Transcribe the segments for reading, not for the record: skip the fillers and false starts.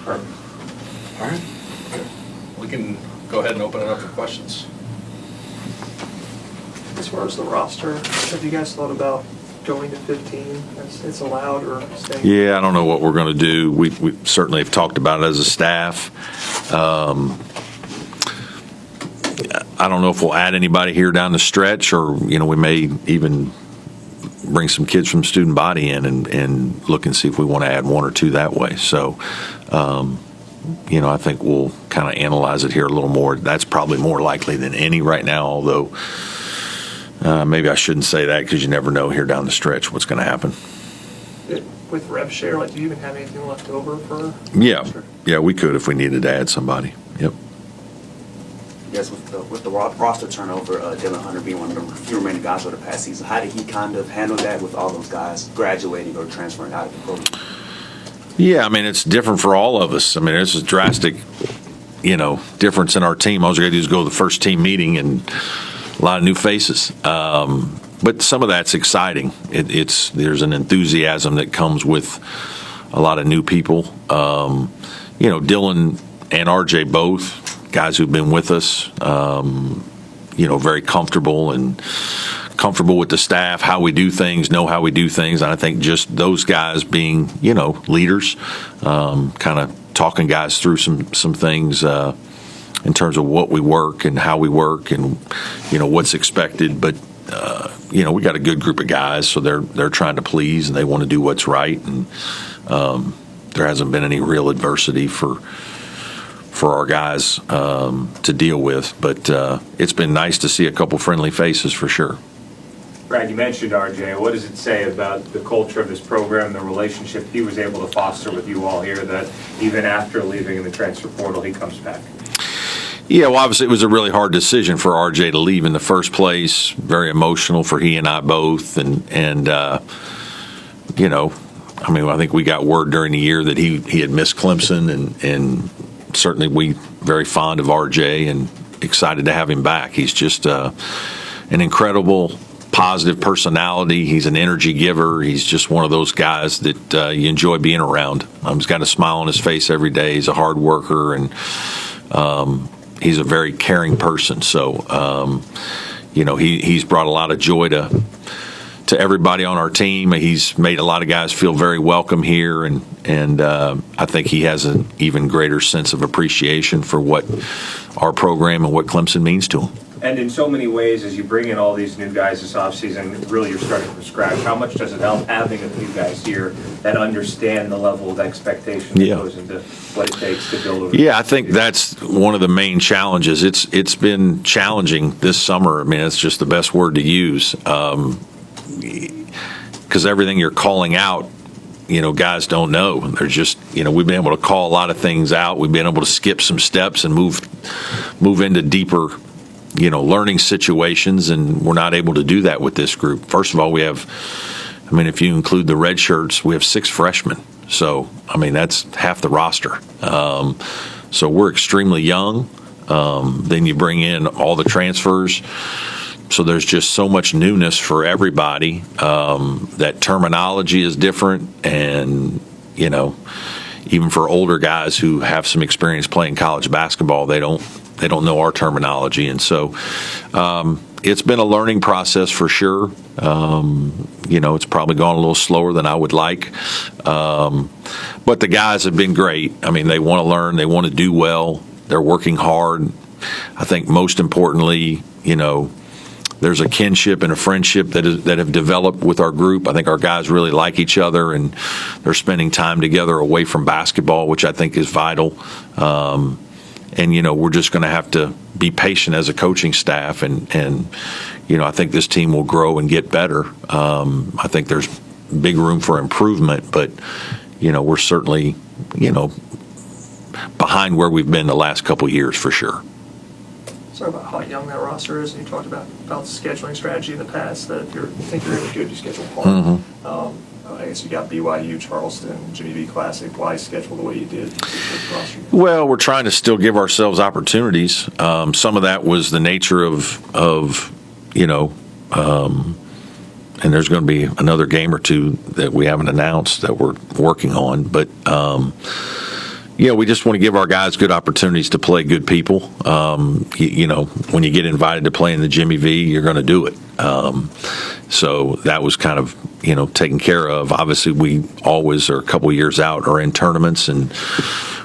Perfect. All right. We can go ahead and open it up for questions. As far as the roster, have you guys thought about going to 15? It's allowed or staying? Yeah, I don't know what we're going to do. We certainly have talked about it as a staff. I don't know if we'll add anybody here down the stretch, or we may even bring some kids from student body in and look and see if we want to add one or two that way. So, I think we'll kind of analyze it here a little more. That's probably more likely than any right now, although maybe I shouldn't say that because you never know here down the stretch what's going to happen. With rev share, do you even have anything left over for? Yeah, we could if we needed to add somebody. Yep. Yes, with the roster turnover, Dylan Hunter being one of the few remaining guys over the past season, how did he kind of handle that with all those guys graduating or transferring out of the program? Yeah, it's different for all of us. There's a drastic, difference in our team. All we got to do is go to the first team meeting and a lot of new faces. But some of that's exciting. There's an enthusiasm that comes with a lot of new people. Dylan and RJ both guys who've been with us. Very comfortable with the staff, how we do things, know how we do things. And I think just those guys being, leaders, kind of talking guys through some things in terms of what we work and how we work and, what's expected. But, we got a good group of guys, so they're trying to please and they want to do what's right. And there hasn't been any real adversity for our guys to deal with. But it's been nice to see a couple friendly faces for sure. Brad, you mentioned RJ. What does it say about the culture of this program, the relationship he was able to foster with you all here, that even after leaving in the transfer portal, he comes back? Yeah, well, obviously it was a really hard decision for RJ to leave in the first place. Very emotional for he and I both. And I think we got word during the year that he had missed Clemson, and certainly we very fond of RJ and excited to have him back. He's just an incredible, positive personality. He's an energy giver. He's just one of those guys that you enjoy being around. He's got a smile on his face every day. He's a hard worker, and he's a very caring person. So, he's brought a lot of joy to everybody on our team. He's made a lot of guys feel very welcome here, and I think he has an even greater sense of appreciation for what our program and what Clemson means to him. And in so many ways, as you bring in all these new guys this offseason, really you're starting from scratch. How much does it help having a few guys here that understand the level of expectation that goes into what it takes to build a Yeah, I think that's one of the main challenges. It's been challenging this summer. It's just the best word to use. Because everything you're calling out, guys don't know. They're just, we've been able to call a lot of things out. We've been able to skip some steps and move into deeper, learning situations, and we're not able to do that with this group. First of all, we have, if you include the red shirts, we have 6 freshmen. So, that's half the roster. So we're extremely young. Then you bring in all the transfers. So there's just so much newness for everybody. That terminology is different, and even for older guys who have some experience playing college basketball, they don't know our terminology, and so it's been a learning process for sure. It's probably gone a little slower than I would like, but the guys have been great. They want to learn, they want to do well, they're working hard. I think most importantly, there's a kinship and a friendship that have developed with our group. I think our guys really like each other, and they're spending time together away from basketball, which I think is vital. And we're just going to have to be patient as a coaching staff, and I think this team will grow and get better. I think there's big room for improvement, but we're certainly behind where we've been the last couple of years for sure. Sorry about how young that roster is, and you talked about scheduling strategy in the past, that if you think you're really good, you schedule hard. I guess you got BYU, Charleston, Jimmy V Classic. Why schedule the way you did? Well, we're trying to still give ourselves opportunities. Some of that was the nature of and there's going to be another game or two that we haven't announced that we're working on. But Yeah, we just want to give our guys good opportunities to play good people. You know, when you get invited to play in the Jimmy V, you're going to do it. So that was kind of, you know, taken care of. Obviously, we always are a couple of years out or in tournaments, and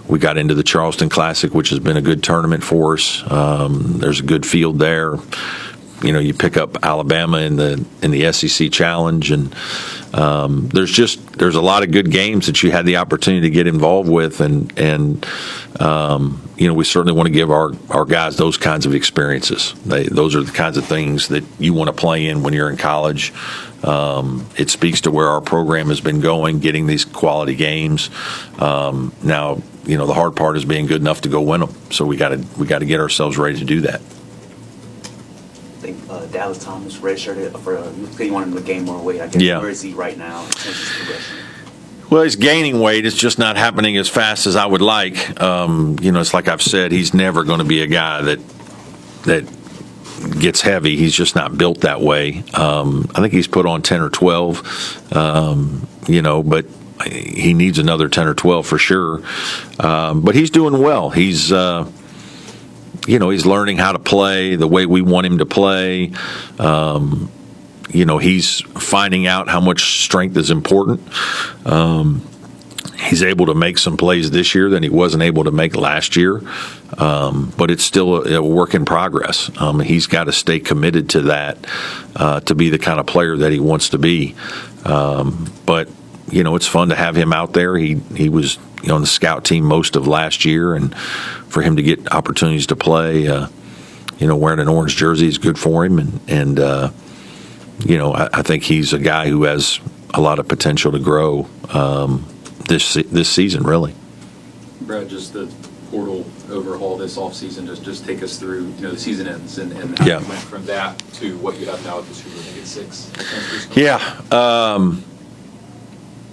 we got into the Charleston Classic, which has been a good tournament for us. There's a good field there. You know, you pick up Alabama in the SEC Challenge, and there's a lot of good games that you had the opportunity to get involved with, and you know, we certainly want to give our guys those kinds of experiences. Those are the kinds of things that you want to play in when you're in college. It speaks to where our program has been going, getting these quality games. Now, you know, the hard part is being good enough to go win them. So we got to get ourselves ready to do that. I think Dallas Thomas redshirted for he wanted him to gain more weight. I guess Yeah. Where is he right now in terms of his progression? Well, he's gaining weight. It's just not happening as fast as I would like. You know, it's like I've said, he's never going to be a guy that gets heavy. He's just not built that way. I think he's put on 10 or 12, you know, but he needs another 10 or 12 for sure. But he's doing well. He's, you know, he's learning how to play the way we want him to play. You know, he's finding out how much strength is important. He's able to make some plays this year that he wasn't able to make last year, but it's still a work in progress. He's got to stay committed to that to be the kind of player that he wants to be. But, you know, it's fun to have him out there. He was, you know, on the scout team most of last year, and for him to get opportunities to play, you know, wearing an orange jersey is good for him, and you know, I think he's a guy who has a lot of potential to grow this season, really. Brad, just the portal overhaul this offseason, just take us through, you know, the season ends and how Yeah. you went from that to what you have now at the Super. I think it's 6. Yeah.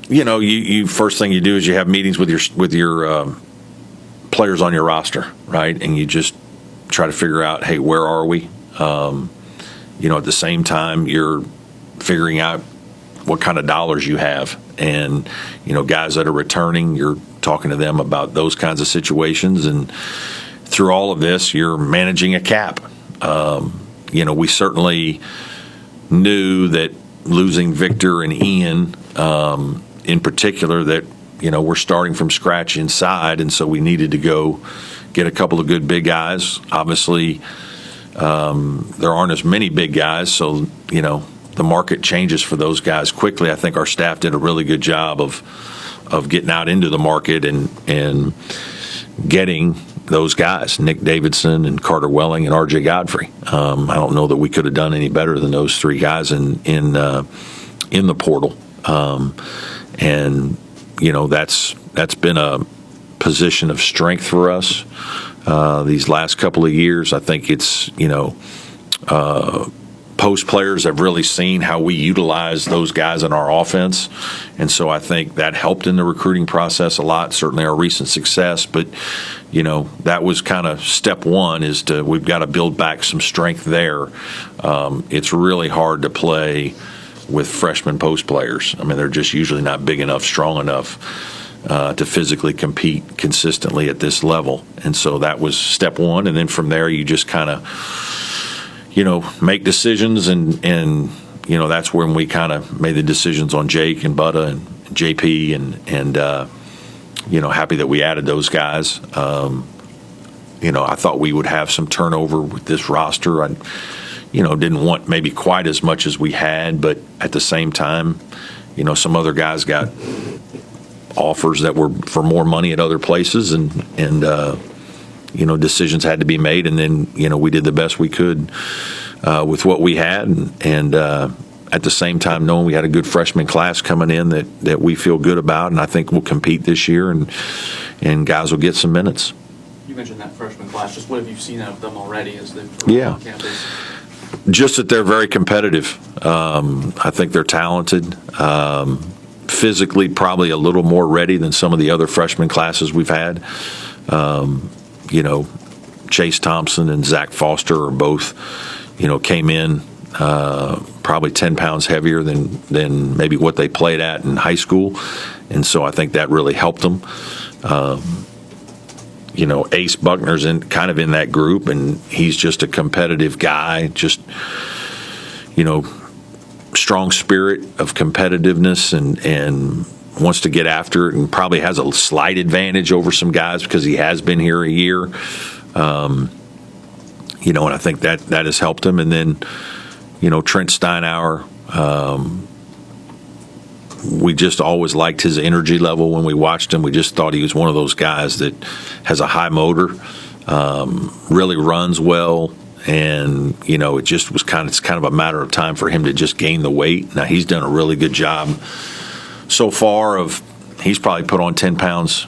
You know, you first thing you do is you have meetings with your players on your roster, right? And you just try to figure out, hey, where are we? You know, at the same time, you're figuring out what kind of dollars you have. And, you know, guys that are returning, you're talking to them about those kinds of situations. And through all of this, you're managing a cap. You know, we certainly knew that losing Victor and Ian, in particular, that, you know, we're starting from scratch inside. And so we needed to go get a couple of good big guys. Obviously, there aren't as many big guys, so, you know, the market changes for those guys quickly. I think our staff did a really good job of getting out into the market and getting those guys, Nick Davidson and Carter Welling and R.J. Godfrey. I don't know that we could have done any better than those three guys in the portal. And, you know, that's been a position of strength for us these last couple of years. I think it's, you know, post players have really seen how we utilize those guys in our offense. And so I think that helped in the recruiting process a lot, certainly our recent success. But, you know, that was kind of step one, is we've got to build back some strength there. It's really hard to play with freshman post players. I mean, they're just usually not big enough, strong enough to physically compete consistently at this level. And so that was step one. And then from there, you just kind of, you know, make decisions. And you know, that's when we kind of made the decisions on Jake and Butta and JP and you know, happy that we added those guys. You know, I thought we would have some turnover with this roster. I, you know, didn't want maybe quite as much as we had, but at the same time, you know, some other guys got offers that were for more money at other places, and you know, decisions had to be made, and then, you know, we did the best we could with what we had, and at the same time knowing we had a good freshman class coming in that we feel good about, and I think we'll compete this year, and guys will get some minutes. You mentioned that freshman class. Just what have you seen out of them already as they've Yeah. on campus? Just that they're very competitive. I think they're talented. Physically, probably a little more ready than some of the other freshman classes we've had. You know, Chase Thompson and Zach Foster are both, you know, came in probably 10 pounds heavier than maybe what they played at in high school. And so I think that really helped them. Ace Buckner's kind of in that group, and he's just a competitive guy, just, strong spirit of competitiveness and wants to get after it, and probably has a slight advantage over some guys because he has been here a year. And I think that has helped him. And then, Trent Steinauer, we just always liked his energy level when we watched him. We just thought he was one of those guys that has a high motor, really runs well, and it just was it's kind of a matter of time for him to just gain the weight. Now he's done a really good job so far. He's probably put on 10 pounds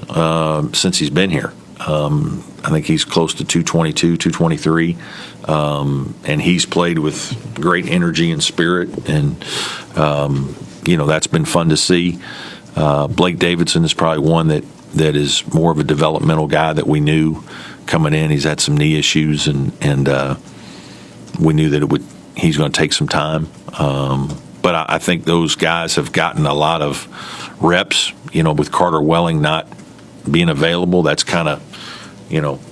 since he's been here. I think he's close to 222, 223, and he's played with great energy and spirit, and that's been fun to see. Blake Davidson is probably one that is more of a developmental guy that we knew coming in. He's had some knee issues, and we knew that he's going to take some time. But I think those guys have gotten a lot of reps, with Carter Welling not being available. That's kind of,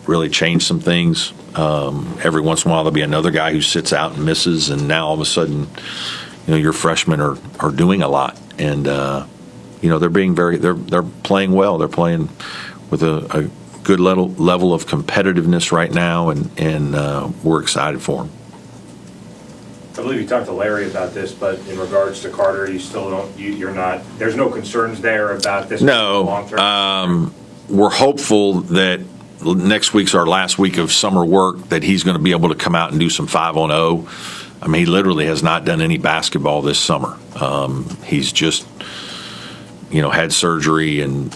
really changed some things. Every once in a while there'll be another guy who sits out and misses, and now all of a sudden, your freshmen are doing a lot, and they're being they're playing well. They're playing with a good level of competitiveness right now, and we're excited for them. I believe you talked to Larry about this, but in regards to Carter, you still don't. You're not. There's no concerns there about this. No, long term. We're hopeful that next week's our last week of summer work, that he's going to be able to come out and do some 5-on-0. I mean, he literally has not done any basketball this summer. He's just, had surgery, and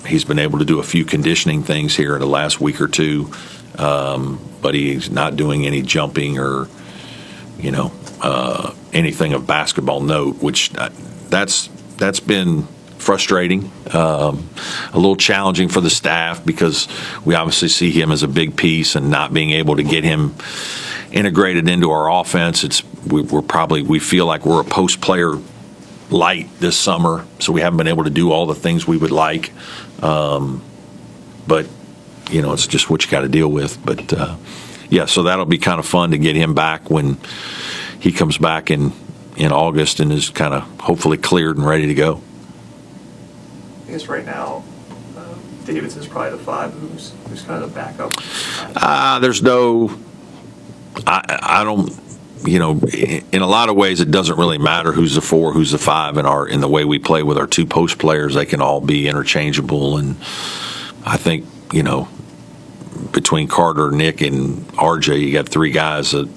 he's been able to do a few conditioning things here in the last week or two, but he's not doing any jumping or, anything of basketball note, which that's been frustrating, a little challenging for the staff, because we obviously see him as a big piece, and not being able to get him integrated into our offense. We feel like we're a post player light this summer, so we haven't been able to do all the things we would like. But it's just what you got to deal with. But so that'll be kind of fun to get him back when he comes back in August and is kind of hopefully cleared and ready to go. I guess right now, Davidson's probably the 5 who's kind of the backup. There's no. I don't. In a lot of ways, it doesn't really matter who's the 4, who's the 5 in the way we play with our 2 post players. They can all be interchangeable, and I think between Carter, Nick, and RJ, you got 3 guys that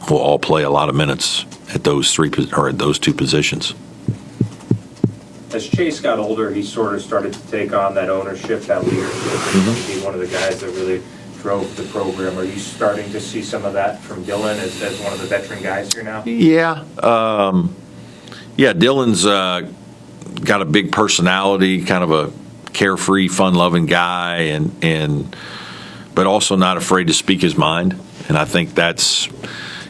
will all play a lot of minutes at those 2 positions. As Chase got older, he sort of started to take on that ownership, that leadership, and be one of the guys that really drove the program. Are you starting to see some of that from Dylan as one of the veteran guys here now? Yeah. Dylan's got a big personality, kind of a carefree, fun-loving guy, but also not afraid to speak his mind. And I think that's,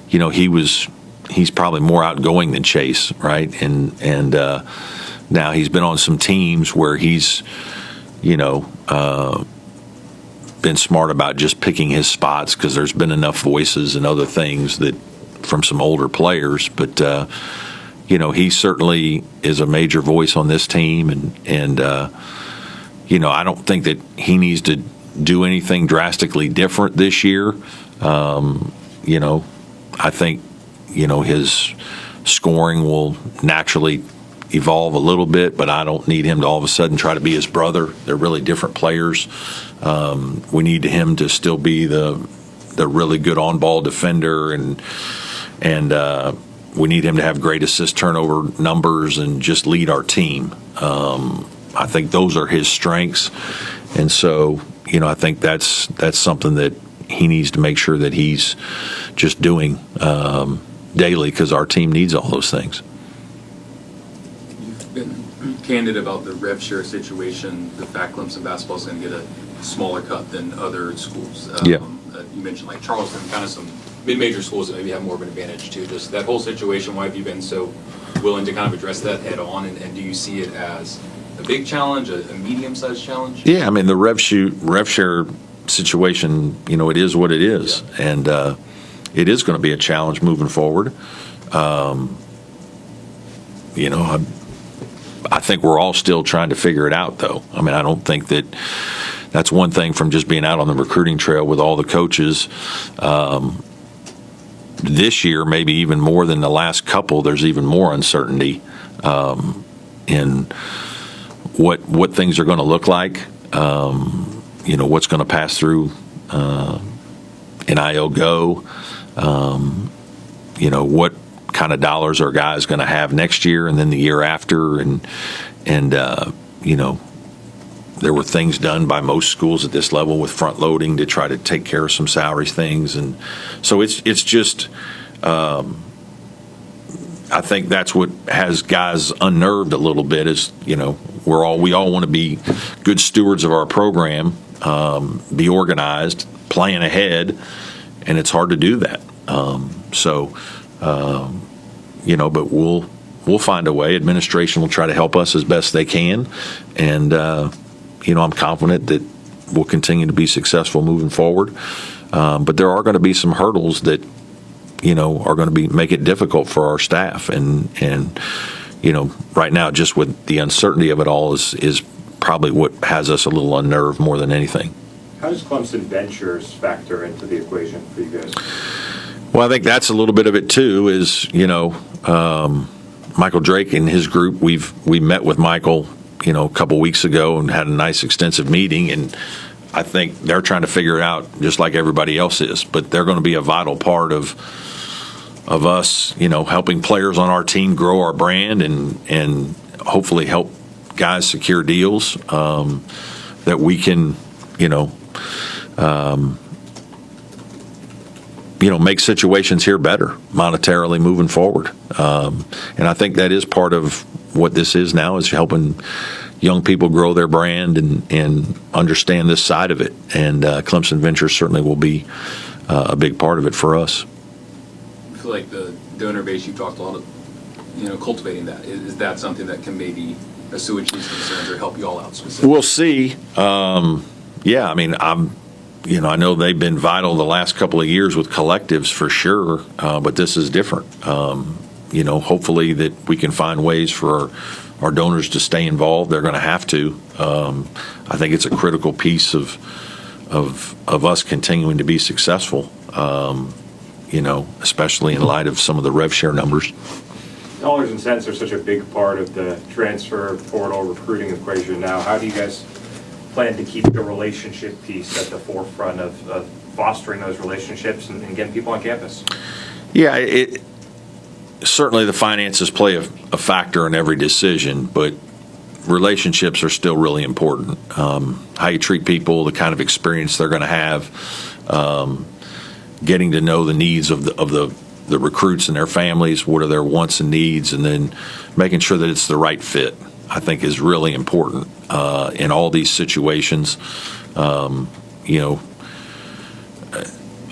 he's probably more outgoing than Chase, right? And now he's been on some teams where he's, been smart about just picking his spots, because there's been enough voices and other things that from some older players. But he certainly is a major voice on this team, and I don't think that he needs to do anything drastically different this year. I think his scoring will naturally evolve a little bit, but I don't need him to all of a sudden try to be his brother. They're really different players. We need him to still be the really good on-ball defender, and we need him to have great assist turnover numbers and just lead our team. I think those are his strengths, and so I think that's something that he needs to make sure that he's just doing daily, because our team needs all those things. Been candid about the rev share situation, the fact Clemson basketball is going to get a smaller cut than other schools. You mentioned like Charleston, kind of some mid-major schools that maybe have more of an advantage too. Just that whole situation, why have you been so willing to kind of address that head on, and do you see it as a big challenge, a medium-sized challenge? Yeah, I mean, the rev share situation, it is what it is. Yeah. And it is going to be a challenge moving forward. I think we're all still trying to figure it out, though. I mean, I don't think that's one thing from just being out on the recruiting trail with all the coaches. This year, maybe even more than the last couple, there's even more uncertainty in what things are going to look like, what's going to pass through NIL Go, what kind of dollars are guys going to have next year and then the year after, and there were things done by most schools at this level with front loading to try to take care of some salary things, and so it's just I think that's what has guys unnerved a little bit. Is we all want to be good stewards of our program, be organized, plan ahead, and it's hard to do that. But we'll find a way. Administration will try to help us as best they can, and I'm confident that we'll continue to be successful moving forward. But there are going to be some hurdles that are going to make it difficult for our staff, and right now, just with the uncertainty of it all, is probably what has us a little unnerved more than anything. How does Clemson Ventures factor into the equation for you guys? Well, I think that's a little bit of it too. Is Michael Drake and his group. We met with Michael, a couple weeks ago and had a nice extensive meeting, and I think they're trying to figure it out just like everybody else is. But they're going to be a vital part of us, helping players on our team grow our brand and hopefully help guys secure deals that we can, make situations here better monetarily moving forward. And I think that is part of what this is now, is helping young people grow their brand and understand this side of it. And Clemson Ventures certainly will be a big part of it for us. I feel like the donor base, you've talked a lot of, cultivating that. Is that something that can maybe assuage these concerns or help you all out specifically? We'll see. Yeah, I mean, I know they've been vital the last couple of years with collectives for sure, but this is different. Hopefully that we can find ways for our donors to stay involved. They're going to have to. I think it's a critical piece of us continuing to be successful, especially in light of some of the rev share numbers. Dollars and cents are such a big part of the transfer portal recruiting equation now. How do you guys plan to keep the relationship piece at the forefront of fostering those relationships and getting people on campus? Yeah, certainly the finances play a factor in every decision, but relationships are still really important. How you treat people, the kind of experience they're going to have, getting to know the needs of the recruits and their families, what are their wants and needs, and then making sure that it's the right fit, I think is really important in all these situations.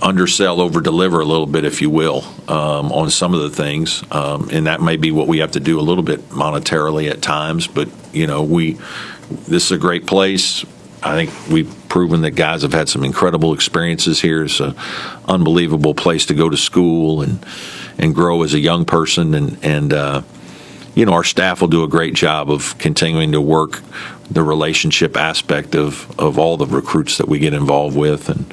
Undersell, over-deliver a little bit, if you will, on some of the things. And that may be what we have to do a little bit monetarily at times. But, this is a great place. I think we've proven that guys have had some incredible experiences here. It's an unbelievable place to go to school and grow as a young person. And our staff will do a great job of continuing to work the relationship aspect of all the recruits that we get involved with. And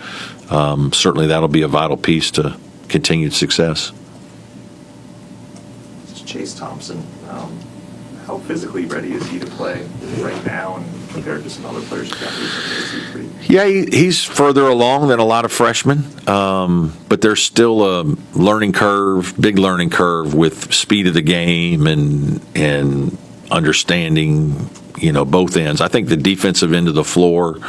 certainly that'll be a vital piece to continued success. It's Chase Thompson. How physically ready is he to play right now, and compared to some other players you've got recently? Is he pretty? Yeah, he's further along than a lot of freshmen, but there's still a big learning curve with speed of the game and understanding, both ends. I think the defensive end of the floor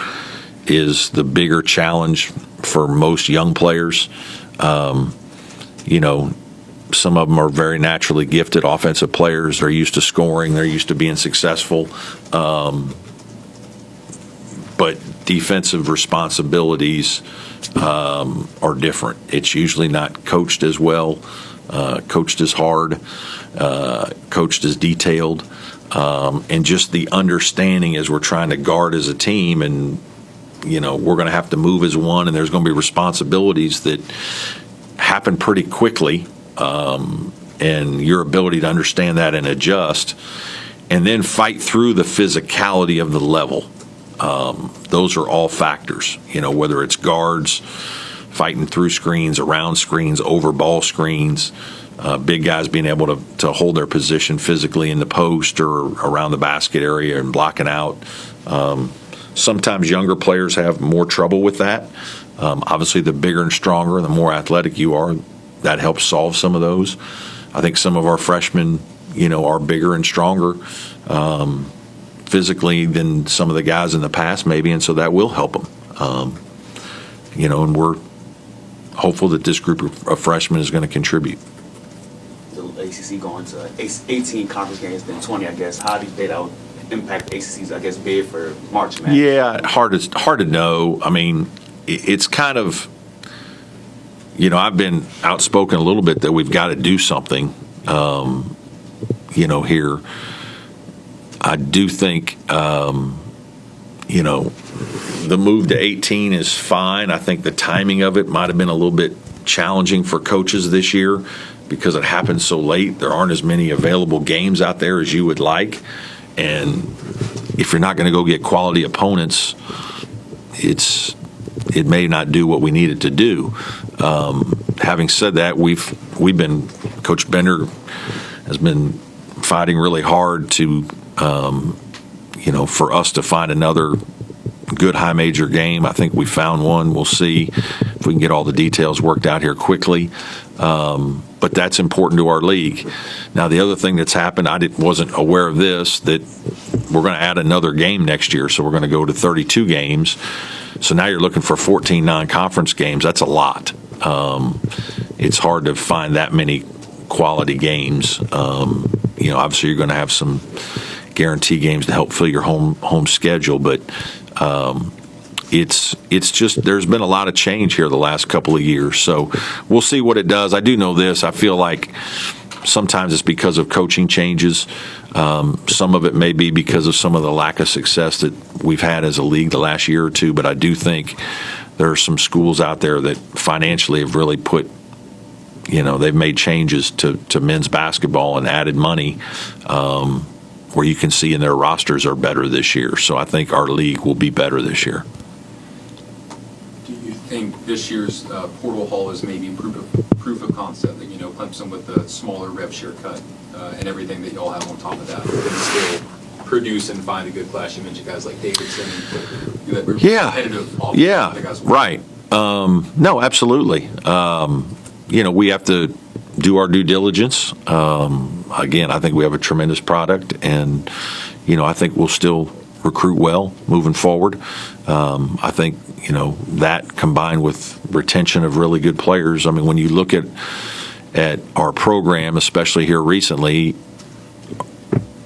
is the bigger challenge for most young players. Some of them are very naturally gifted offensive players. They're used to scoring. They're used to being successful. But defensive responsibilities are different. It's usually not coached as well, coached as hard, coached as detailed. and just the understanding as we're trying to guard as a team, and we're going to have to move as one, and there's going to be responsibilities that happen pretty quickly, and your ability to understand that and adjust, and then fight through the physicality of the level. Those are all factors, whether it's guards fighting through screens, around screens, over ball screens, big guys being able to hold their position physically in the post or around the basket area and blocking out. Sometimes younger players have more trouble with that. Obviously, the bigger and stronger, the more athletic you are, that helps solve some of those. I think some of our freshmen, are bigger and stronger physically than some of the guys in the past, maybe, and so that will help them. And we're hopeful that this group of freshmen is going to contribute. The ACC going to 18 conference games, then 20, I guess. How do you think that would impact the ACC's, I guess, bid for March Madness? Yeah, hard to know. I mean, it's kind of, I've been outspoken a little bit that we've got to do something, here. I do think, the move to 18 is fine. I think the timing of it might have been a little bit challenging for coaches this year because it happened so late. There aren't as many available games out there as you would like. And if you're not going to go get quality opponents, it may not do what we need it to do. Having said that, we've been, Coach Bender has been fighting really hard to, for us to find another good high major game. I think we found one. We'll see if we can get all the details worked out here quickly. But that's important to our league. Now, the other thing that's happened, wasn't aware of this, that we're going to add another game next year. So we're going to go to 32 games. So now you're looking for 14 non-conference games. That's a lot. It's hard to find that many quality games. Obviously you're going to have some guarantee games to help fill your home schedule, but it's just, there's been a lot of change here the last couple of years. So we'll see what it does. I do know this. I feel like sometimes it's because of coaching changes. Some of it may be because of some of the lack of success that we've had as a league the last year or two, but I do think there are some schools out there that financially have really put, they've made changes to men's basketball and added money, where you can see in their rosters are better this year. So I think our league will be better this year. Do you think this year's portal haul is maybe proof of concept that, Clemson with the smaller rev share cut and everything that y'all have on top of that, can still produce and find a good class? You mentioned guys like Davidson. Right. No, absolutely. We have to do our due diligence. Again, I think we have a tremendous product, and I think we'll still recruit well moving forward. I think that combined with retention of really good players. I mean, when you look at our program, especially here recently,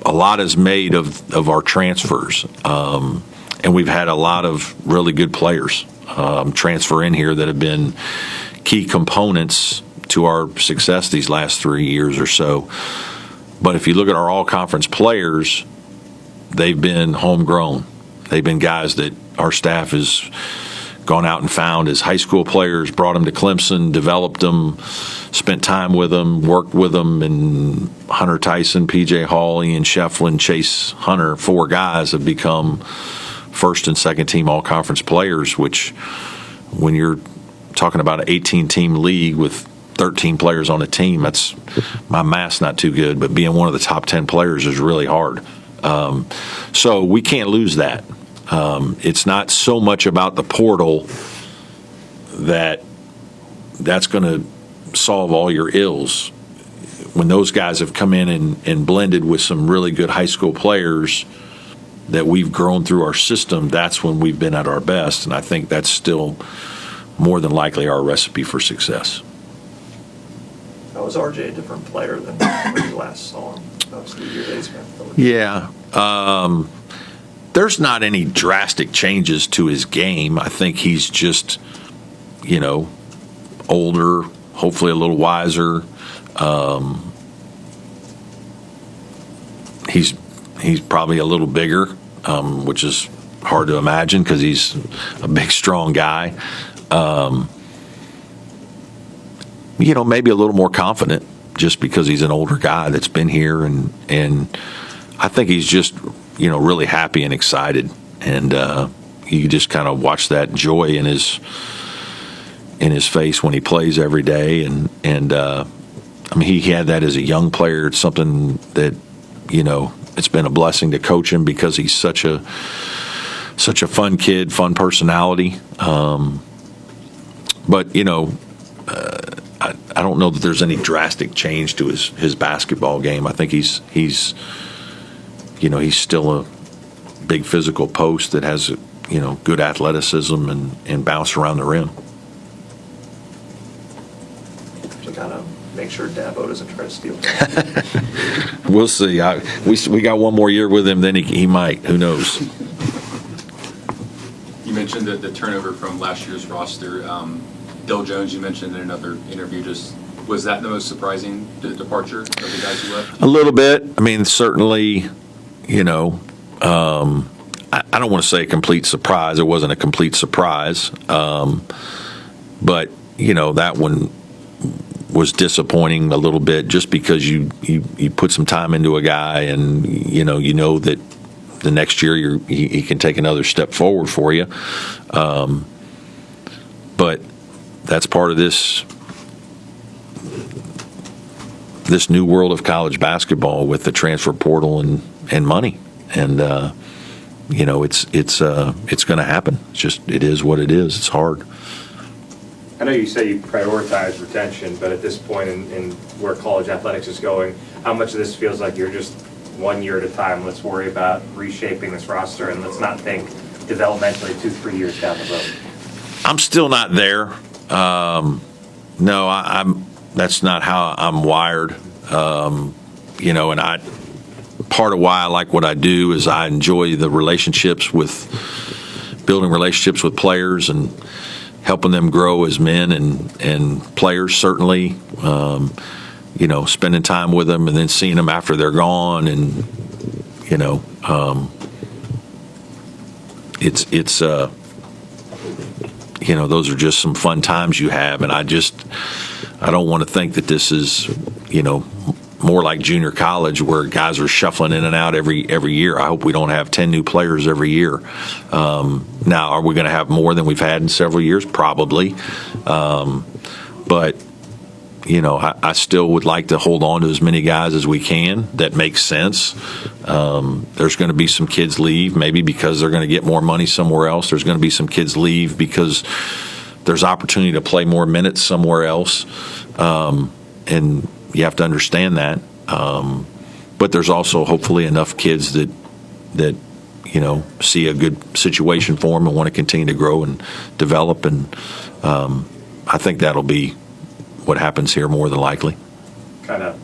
a lot is made of our transfers, and we've had a lot of really good players transfer in here that have been key components to our success these last 3 years or so. But if you look at our all-conference players, they've been homegrown. They've been guys that our staff has gone out and found as high school players, brought them to Clemson, developed them, spent time with them, worked with them, and Hunter Tyson, P.J. Hall, Ian Schieffelin, Chase Hunter, 4 guys have become first and second team all-conference players, which when you're talking about an 18-team league with 13 players on a team, that's, my math's not too good, but being one of the top 10 players is really hard. So we can't lose that. It's not so much about the portal that's going to solve all your ills. When those guys have come in and blended with some really good high school players that we've grown through our system, that's when we've been at our best, and I think that's still more than likely our recipe for success. How was RJ a different player than when you last saw him? Obviously, your days ago. Yeah. There's not any drastic changes to his game. I think he's just, older, hopefully a little He's probably a little bigger, which is hard to imagine because he's a big, strong guy. Maybe a little more confident just because he's an older guy that's been here, and I think he's just really happy and excited, and you just kind of watch that joy in his face when he plays every day, and he had that as a young player. It's something that it's been a blessing to coach him because he's such a fun kid, fun personality. But I don't know that there's any drastic change to his basketball game. I think he's still a big physical post that has good athleticism and bounce around the rim. To kind of make sure Dabo doesn't try to steal. We'll see. We got one more year with him, then he might. Who knows? You mentioned the turnover from last year's roster. Del Jones, you mentioned in another interview, was that the most surprising departure of the guys who left? A little bit. Certainly, I don't want to say a complete surprise. It wasn't a complete surprise. But, that one was disappointing a little bit just because you put some time into a guy and, that the next year he can take another step forward for you. But that's part of this new world of college basketball with the transfer portal and money, and it's going to happen. It is what it is. It's hard. I know you say you prioritize retention, but at this point in where college athletics is going, how much of this feels like you're just 1 year at a time? Let's worry about reshaping this roster, and let's not think developmentally 2-3 years down the road. I'm still not there. No, I'm. That's not how I'm wired. And part of why I like what I do is I enjoy the building relationships with players and helping them grow as men and players. Certainly, spending time with them and then seeing them after they're gone, and it's those are just some fun times you have, and I don't want to think that this is, more like junior college where guys are shuffling in and out every year. I hope we don't have 10 new players every year. Now, are we going to have more than we've had in several years? Probably. But, I still would like to hold on to as many guys as we can. That makes sense. There's going to be some kids leave, maybe because they're going to get more money somewhere else. There's going to be some kids leave because there's opportunity to play more minutes somewhere else. And you have to understand that. But there's also hopefully enough kids that see a good situation for them and want to continue to grow and develop. And I think that'll be what happens here more than likely. Kind of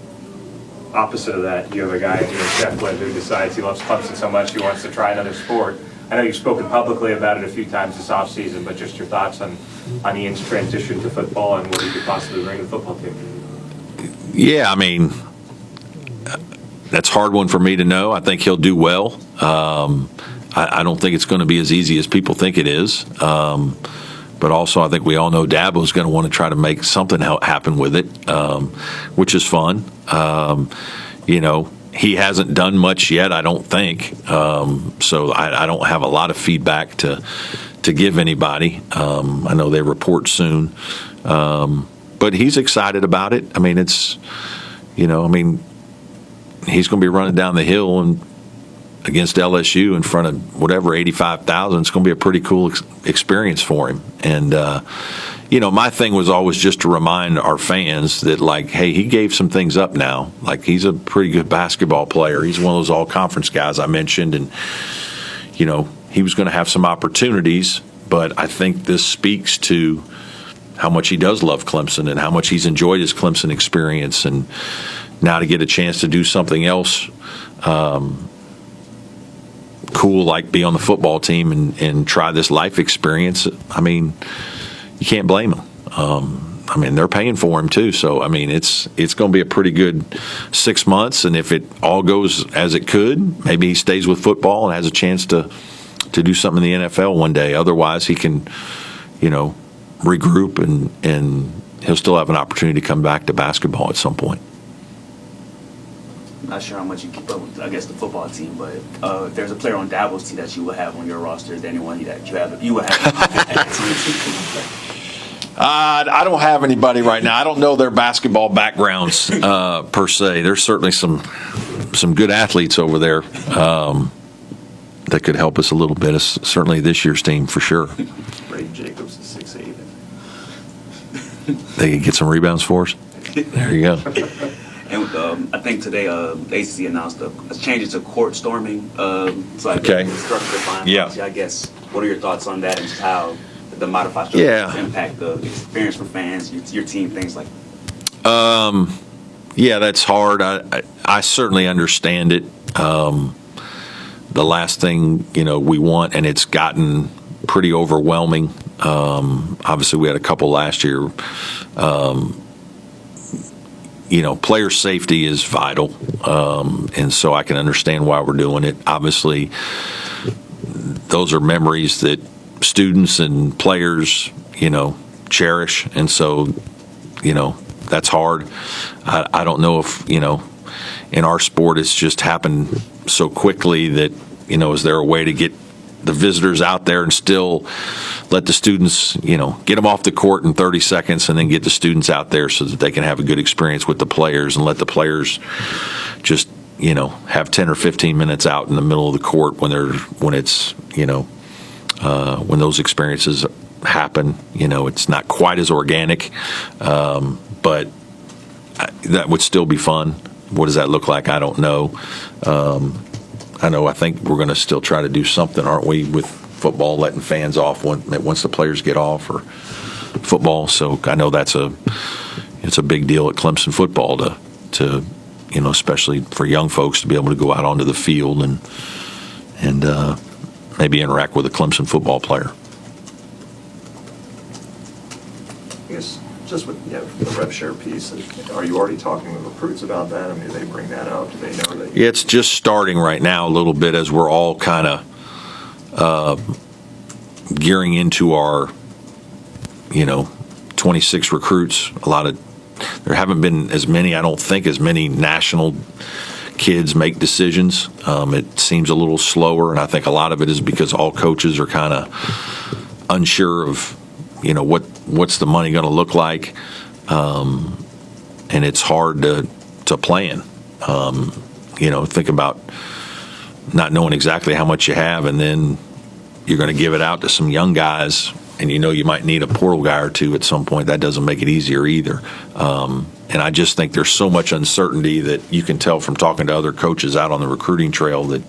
opposite of that, you have a guy, Schieffelin, who decides he loves Clemson so much he wants to try another sport. I know you've spoken publicly about it a few times this offseason, but just your thoughts on Ian's transition to football and what he could possibly bring to the football team. Yeah, that's a hard one for me to know. I think he'll do well. I don't think it's going to be as easy as people think it is. But also, I think we all know Dabo's going to want to try to make something happen with it, which is fun. He hasn't done much yet, I don't think. So I don't have a lot of feedback to give anybody. I know they report soon. But he's excited about it. He's going to be running down the hill and against LSU in front of whatever 85,000. It's going to be a pretty cool experience for him. And my thing was always just to remind our fans that, hey, he gave some things up now. He's a pretty good basketball player. He's one of those all-conference guys I mentioned, and he was going to have some opportunities. But I think this speaks to how much he does love Clemson and how much he's enjoyed his Clemson experience, and now to get a chance to do something else cool, like be on the football team and try this life experience. You can't blame him. I mean, they're paying for him too. So, I mean, it's going to be a pretty good 6 months. And if it all goes as it could, maybe he stays with football and has a chance to do something in the NFL one day. Otherwise, he can, regroup and he'll still have an opportunity to come back to basketball at some point. Not sure how much you keep up with, I guess, the football team, but if there's a player on Dabo's team that you would have on your roster, is there anyone that you would have on that team? I don't have anybody right now. I don't know their basketball backgrounds per se. There's certainly some good athletes over there that could help us a little bit. It's certainly this year's team for sure. Ray Jacobs is 6'8". They could get some rebounds for us. There you go. And I think today the ACC announced a change to court storming. So I Okay. guess structure fine. Yeah. I guess, what are your thoughts on that and just how the modified structure impact the experience for fans, your team, things like that? Yeah, that's hard. I certainly understand it. The last thing, we want, and it's gotten pretty overwhelming. Obviously, we had a couple last year. Player safety is vital, and so I can understand why we're doing it. Obviously, those are memories that students and players, cherish, and so, that's hard. I don't know if, in our sport it's just happened so quickly that, is there a way to get the visitors out there and still let the students, get them off the court in 30 seconds and then get the students out there so that they can have a good experience with the players and let the players just, have 10 or 15 minutes out in the middle of the court when it's, when those experiences happen. It's not quite as organic, but that would still be fun. What does that look like? I don't know. I think we're going to still try to do something, aren't we, with football, letting fans off once the players get off, or football. So I know it's a big deal at Clemson football to especially for young folks to be able to go out onto the field and maybe interact with a Clemson football player. I guess just with the rev share piece, are you already talking with recruits about that? I mean, do they bring that up? Do they know that? It's just starting right now a little bit as we're all kind of gearing into our 26 recruits. There haven't been as many, I don't think, as many national kids make decisions. It seems a little slower, and I think a lot of it is because all coaches are kind of unsure of what's the money going to look like, and it's hard to plan. Think about not knowing exactly how much you have, and then you're going to give it out to some young guys, and you might need a portal guy or two at some point. That doesn't make it easier either. And I just think there's so much uncertainty that you can tell from talking to other coaches out on the recruiting trail that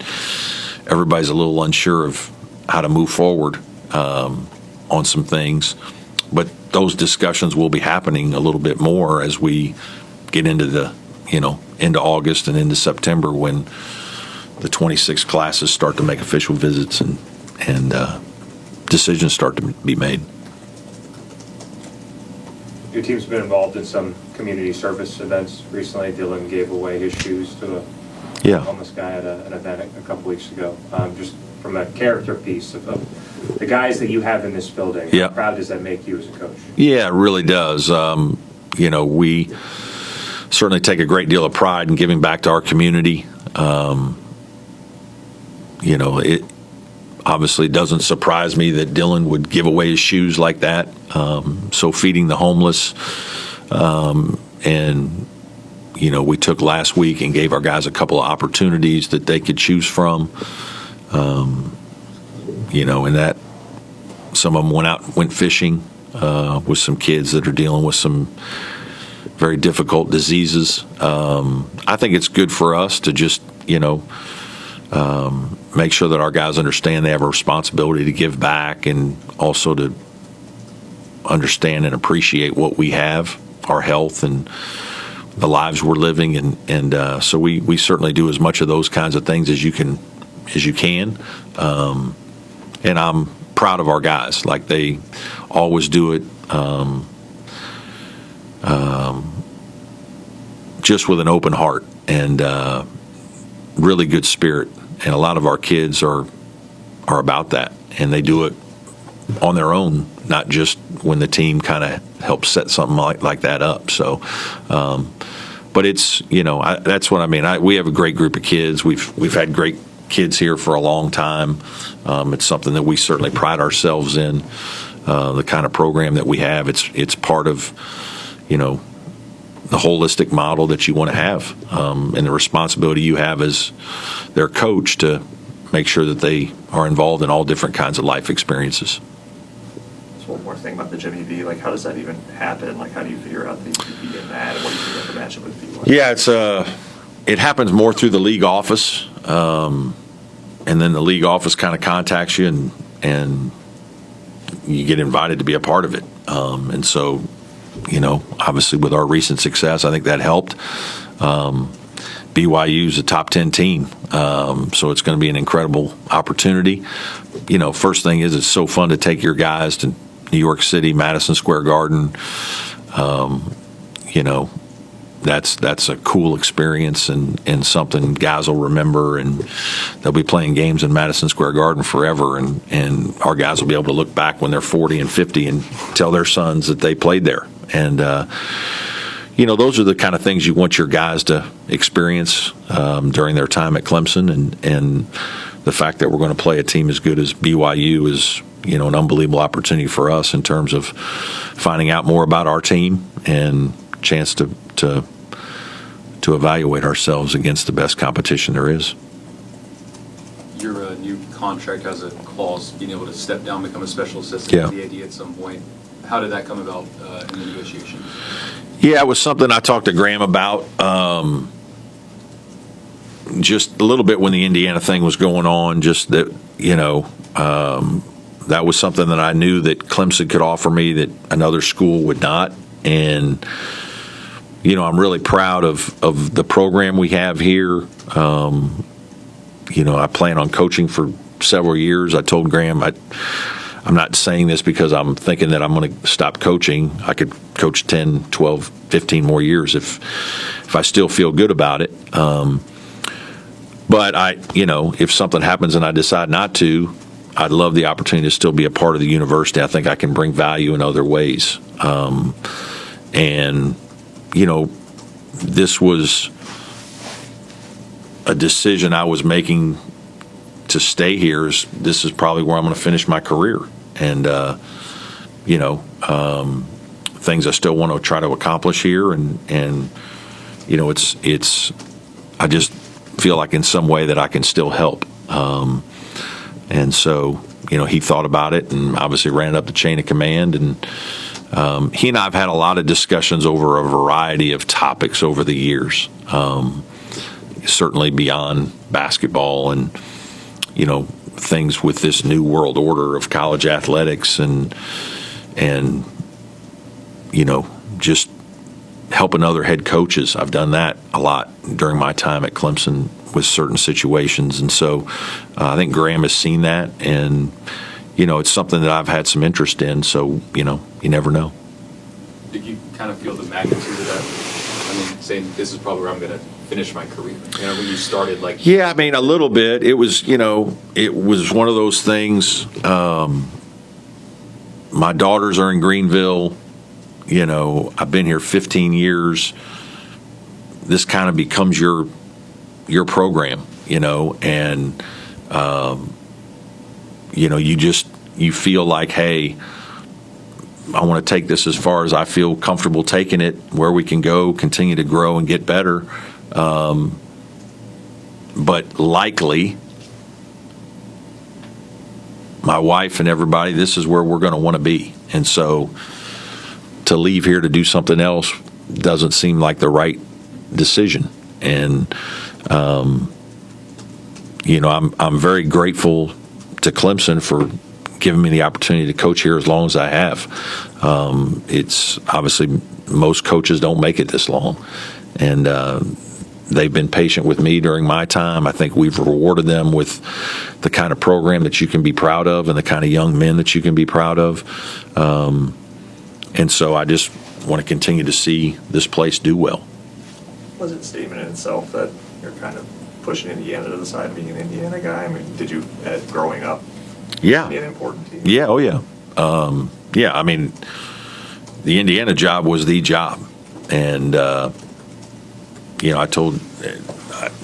everybody's a little unsure of how to move forward on some things. But those discussions will be happening a little bit more as we get into into August and into September, when the 26 classes start to make official visits and decisions start to be made. Your team's been involved in some community service events recently. Dylan gave away his shoes to a homeless guy at an event a couple weeks ago. Just from a character piece of the guys that you have in this building, how proud does that make you as a coach? Yeah, it really does. We certainly take a great deal of pride in giving back to our community. It obviously doesn't surprise me that Dylan would give away his shoes like that. So feeding the homeless, and we took last week and gave our guys a couple of opportunities that they could choose from. And that some of them went fishing with some kids that are dealing with some very difficult diseases. I think it's good for us to just make sure that our guys understand they have a responsibility to give back, and also to understand and appreciate what we have, our health and the lives we're living, and so we certainly do as much of those kinds of things as you can, and I'm proud of our guys. Like, they always do it, just with an open heart and really good spirit. And a lot of our kids are about that, and they do it on their own, not just when the team kind of helps set something like that up. So, but it's, that's what I mean. We have a great group of kids. We've had great kids here for a long time. It's something that we certainly pride ourselves in. The kind of program that we have, it's part of, the holistic model that you want to have, and the responsibility you have as their coach to make sure that they are involved in all different kinds of life experiences. Just one more thing about the Jimmy V. Like, how does that even happen? Like, how do you figure out that you be in that? And what do you think about the matchup with BYU? Yeah, it happens more through the league office, and then the league office kind of contacts you, and you get invited to be a part of it. And so, obviously with our recent success, I think that helped. BYU is a top 10 team, so it's going to be an incredible opportunity. First thing is, it's so fun to take your guys to New York City, Madison Square Garden. That's a cool experience and something guys will remember, and they'll be playing games in Madison Square Garden forever, and our guys will be able to look back when they're 40 and 50 and tell their sons that they played there. And those are the kind of things you want your guys to experience during their time at Clemson, and the fact that we're going to play a team as good as BYU is an unbelievable opportunity for us in terms of finding out more about our team and chance to evaluate ourselves against the best competition there is. Your new contract has a clause being able to step down, become a special assistant Yeah. at the AD at some point. How did that come about in the negotiations? Yeah, it was something I talked to Graham about just a little bit when the Indiana thing was going on, just that, that was something that I knew that Clemson could offer me that another school would not. And I'm really proud of the program we have here. I plan on coaching for several years. I told Graham I'm not saying this because I'm thinking that I'm going to stop coaching. I could coach 10, 12, 15 more years if I still feel good about it. But if something happens and I decide not to, I'd love the opportunity to still be a part of the university. I think I can bring value in other ways. This was a decision I was making to stay here. This is probably where I'm going to finish my career. And, things I still want to try to accomplish here. And I just feel like in some way that I can still help. And so, he thought about it and obviously ran it up the chain of command. And he and I have had a lot of discussions over a variety of topics over the years, certainly beyond basketball and, things with this new world order of college athletics and just helping other head coaches. I've done that a lot during my time at Clemson with certain situations. And so I think Graham has seen that, and, it's something that I've had some interest in. So, you never know. Did you kind of feel the magnitude of that? I mean, saying this is probably where I'm going to finish my career. When you started, like. Yeah, I mean, a little bit. It was, it was one of those things. My daughters are in Greenville. I've been here 15 years. This kind of becomes your program, and you feel like, hey, I want to take this as far as I feel comfortable taking it, where we can go, continue to grow and get better. But likely, my wife and everybody, this is where we're going to want to be. And so to leave here to do something else doesn't seem like the right decision. And, I'm very grateful to Clemson for giving me the opportunity to coach here as long as I have. It's obviously most coaches don't make it this long. And they've been patient with me during my time. I think we've rewarded them with the kind of program that you can be proud of and the kind of young men that you can be proud of. And so I just want to continue to see this place do well. Was it a statement in itself that you're kind of pushing Indiana to the side of being an Indiana guy? I mean, did you, growing up, Yeah. be an important team? Yeah, oh yeah. Yeah, I mean, the Indiana job was the job. And,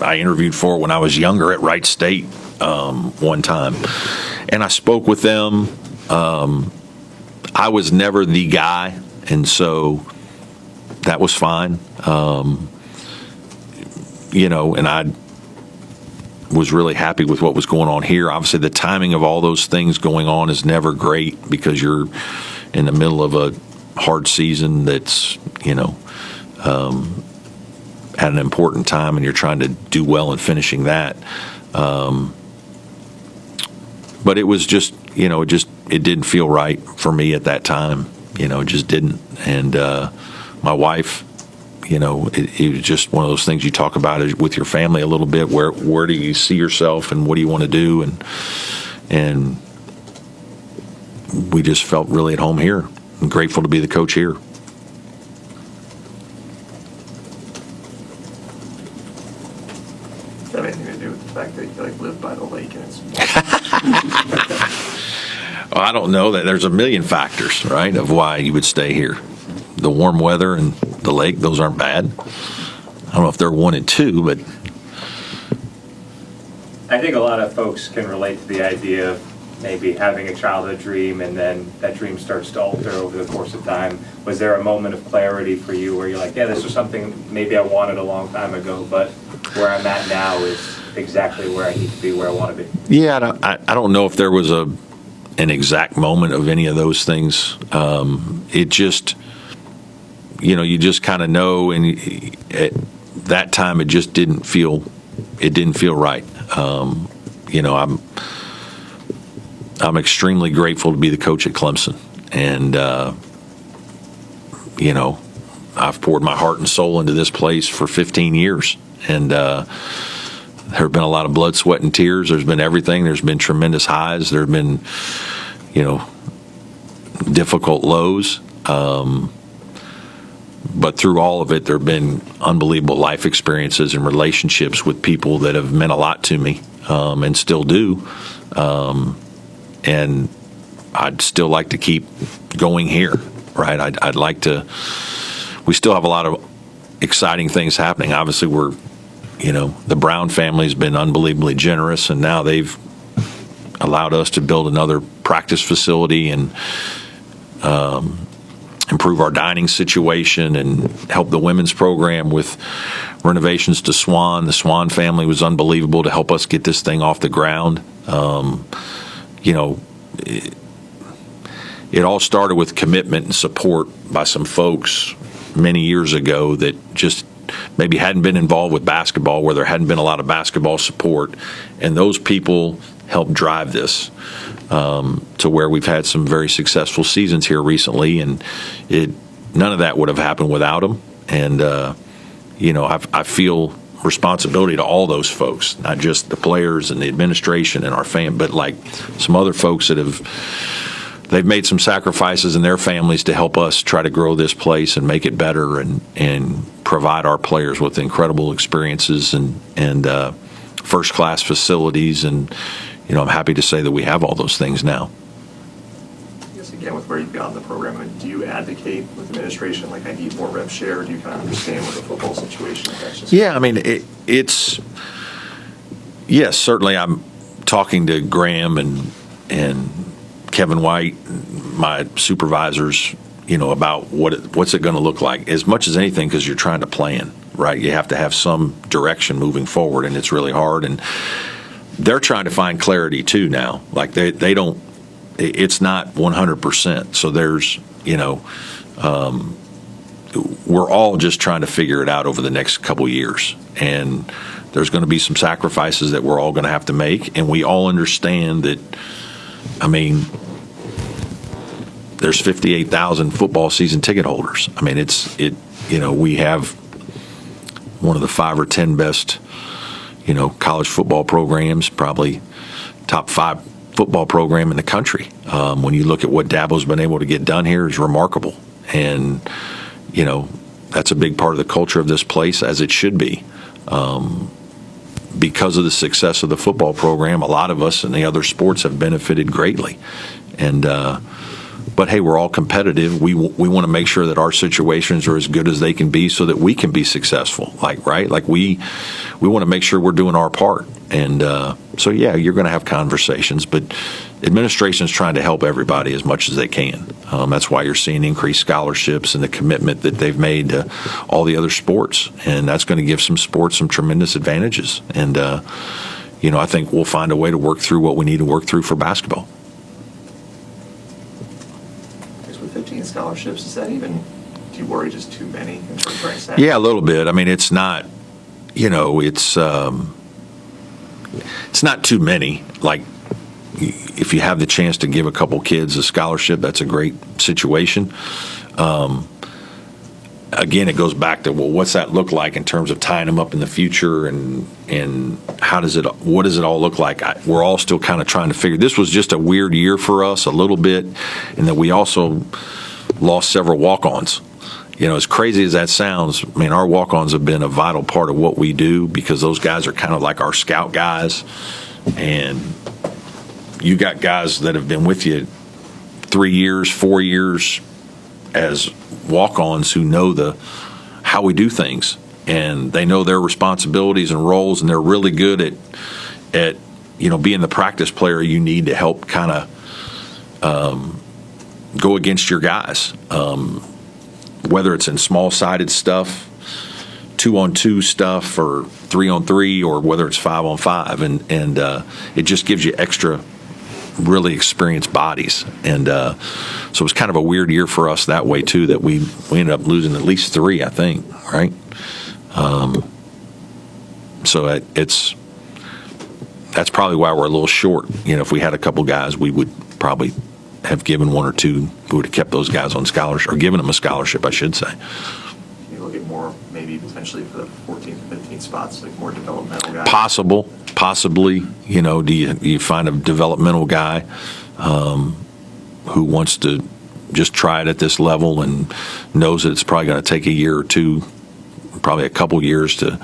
I interviewed for it when I was younger at Wright State one time. And I spoke with them. I was never the guy, and so that was fine. And I was really happy with what was going on here. Obviously, the timing of all those things going on is never great because you're in the middle of a hard season that's, at an important time, and you're trying to do well in finishing that. But it was just, it didn't feel right for me at that time. It just didn't. And my wife, it was just one of those things you talk about with your family a little bit. Where do you see yourself, and what do you want to do? And we just felt really at home here. I'm grateful to be the coach here. Does that have anything to do with the fact that you live by the lake and it's Well, I don't know that there's a million factors, right, of why you would stay here. The warm weather and the lake, those aren't bad. I don't know if they're 1 and 2, but I think a lot of folks can relate to the idea of maybe having a childhood dream and then that dream starts to alter over the course of time. Was there a moment of clarity for you where you're like, yeah, this was something maybe I wanted a long time ago, but where I'm at now is exactly where I need to be, where I want to be? yeah, I don't know if there was an exact moment of any of those things. It just, you just kind of know, and at that time it just didn't feel right. I'm extremely grateful to be the coach at Clemson, and I've poured my heart and soul into this place for 15 years, and there have been a lot of blood, sweat, and tears. There's been everything. There's been tremendous highs. There have been, difficult lows. But through all of it, there have been unbelievable life experiences and relationships with people that have meant a lot to me, and still do. And I'd still like to keep going here, right? I'd like to. We still have a lot of exciting things happening. Obviously, the Brown family's been unbelievably generous, and now they've allowed us to build another practice facility and improve our dining situation and help the women's program with renovations to Swan. The Swan family was unbelievable to help us get this thing off the ground. It all started with commitment and support by some folks many years ago that just maybe hadn't been involved with basketball, where there hadn't been a lot of basketball support, and those people helped drive this to where we've had some very successful seasons here recently, and none of that would have happened without them. And I feel responsibility to all those folks, not just the players and the administration and our fam, but like some other folks that they've made some sacrifices in their families to help us try to grow this place and make it better and provide our players with incredible experiences and first-class facilities. And, I'm happy to say that we have all those things now. I guess, again, with where you've gone in the program, do you advocate with administration, like, I need more rev share, or do you kind of understand what the football situation is? That's just Yeah, I mean, yes, certainly I'm talking to Graham and Kevin White, my supervisors, about what's it going to look like, as much as anything, because you're trying to plan, right? You have to have some direction moving forward, and it's really hard. And they're trying to find clarity too now. Like they don't, it's not 100%. So there's, we're all just trying to figure it out over the next couple years. And there's going to be some sacrifices that we're all going to have to make. And we all understand that, there's 58,000 football season ticket holders. We have one of the 5 or 10 best, college football programs, probably top 5 football program in the country. When you look at what Dabo's been able to get done here, is remarkable. And, that's a big part of the culture of this place, as it should be. Because of the success of the football program, a lot of us in the other sports have benefited greatly. And but hey, we're all competitive. We want to make sure that our situations are as good as they can be, so that we can be successful. Like we want to make sure we're doing our part. And so yeah, you're going to have conversations, but administration's trying to help everybody as much as they can. That's why you're seeing increased scholarships and the commitment that they've made to all the other sports, and that's going to give some sports some tremendous advantages. And I think we'll find a way to work through what we need to work through for basketball. With 15 scholarships, is that even, do you worry just too many in terms of rank staff? Yeah, a little bit. I mean, it's not, it's not too many. Like, if you have the chance to give a couple kids a scholarship, that's a great situation. Again, it goes back to, well, what's that look like in terms of tying them up in the future, and what does it all look like? We're all still kind of trying to figure. This was just a weird year for us a little bit, and that we also lost several walk-ons. As crazy as that sounds, I mean, our walk-ons have been a vital part of what we do, because those guys are kind of like our scout guys, and you got guys that have been with you 3 years, 4 years as walk-ons who know how we do things, and they know their responsibilities and roles, and they're really good at being the practice player you need to help kind of go against your guys, whether it's in small-sided stuff, 2-on-2 stuff, or 3-on-3, or whether it's 5-on-5, and it just gives you extra really experienced bodies. And so it was kind of a weird year for us that way too, that we ended up losing at least 3, I think, right? So that's probably why we're a little short. If we had a couple guys, we would probably have given 1 or 2, we would have kept those guys on scholarship, or given them a scholarship, I should say. You look at more, maybe potentially for the 14th and 15th spots, like more developmental guys. Possibly, do you find a developmental guy who wants to just try it at this level and knows that it's probably going to take a year or 2, probably a couple years to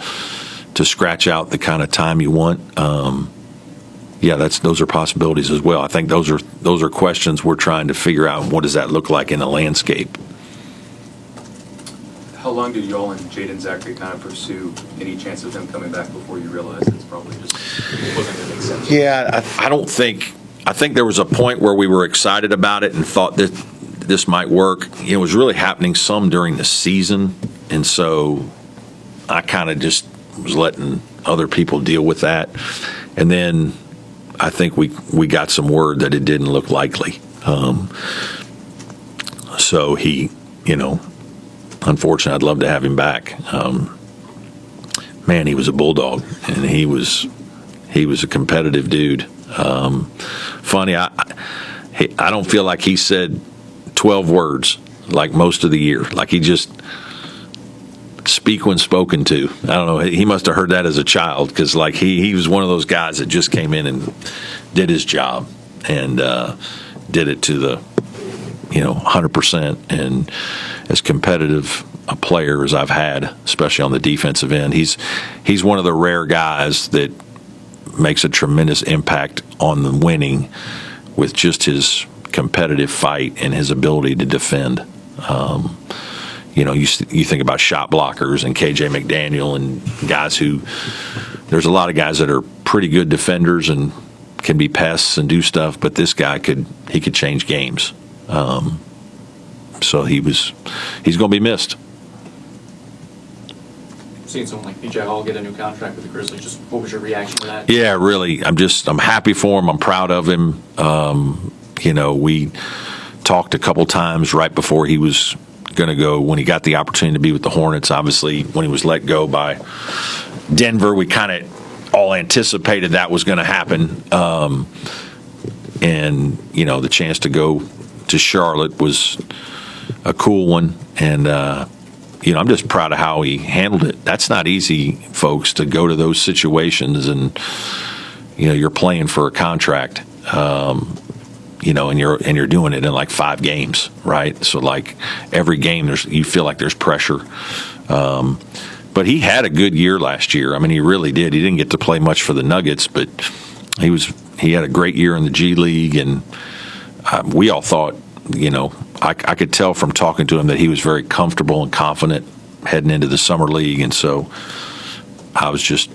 scratch out the kind of time you want. Those are possibilities as well. I think those are questions we're trying to figure out. What does that look like in the landscape? How long did y'all and Jaden Zachary kind of pursue any chance of them coming back before you realized it's probably just wasn't going to make sense? Yeah, I think there was a point where we were excited about it and thought that this might work. It was really happening some during the season, and so I kind of just was letting other people deal with that. And then I think we got some word that it didn't look likely. So he, unfortunately, I'd love to have him back. Man, he was a bulldog, and he was a competitive dude. Funny, I don't feel like he said 12 words like most of the year. Like, he just speak when spoken to. I don't know. He must have heard that as a child, because like he was one of those guys that just came in and did his job, and did it to the 100%, and as competitive a player as I've had, especially on the defensive end. He's one of the rare guys that makes a tremendous impact on the winning with just his competitive fight and his ability to defend. You think about shot blockers and KJ McDaniel and guys who, there's a lot of guys that are pretty good defenders and can be pests and do stuff, but this guy could change games. So he's going to be missed. Seeing someone like BJ Hall get a new contract with the Grizzlies, just what was your reaction to that? Yeah, really. I'm happy for him. I'm proud of him. We talked a couple times right before he was going to go, when he got the opportunity to be with the Hornets. Obviously, when he was let go by Denver, we kind of all anticipated that was going to happen. And the chance to go to Charlotte was a cool one. And, I'm just proud of how he handled it. That's not easy, folks, to go to those situations and, you're playing for a contract. you know, and you're doing it in like 5 games, right? So like every game, you feel like there's pressure. But he had a good year last year. I mean, he really did. He didn't get to play much for the Nuggets, but he had a great year in the G League, and we all thought, you know, I could tell from talking to him that he was very comfortable and confident heading into the summer league, and so I was just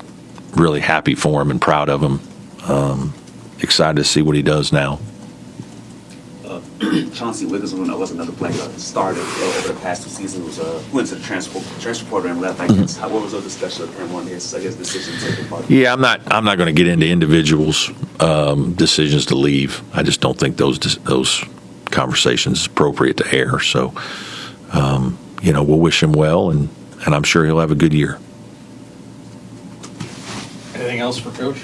really happy for him and proud of him. Excited to see what he does now. Chauncey Wiggins was another player that started over the past 2 seasons. Went to the transfer portal and left. I guess. What was the discussion of him on his decision to take part? Yeah, I'm not going to get into individuals' decisions to leave. I just don't think those conversations is appropriate to air. So, you know, we'll wish him well, and I'm sure he'll have a good year. Anything else for Coach?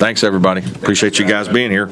Thanks, everybody. Appreciate you guys being here.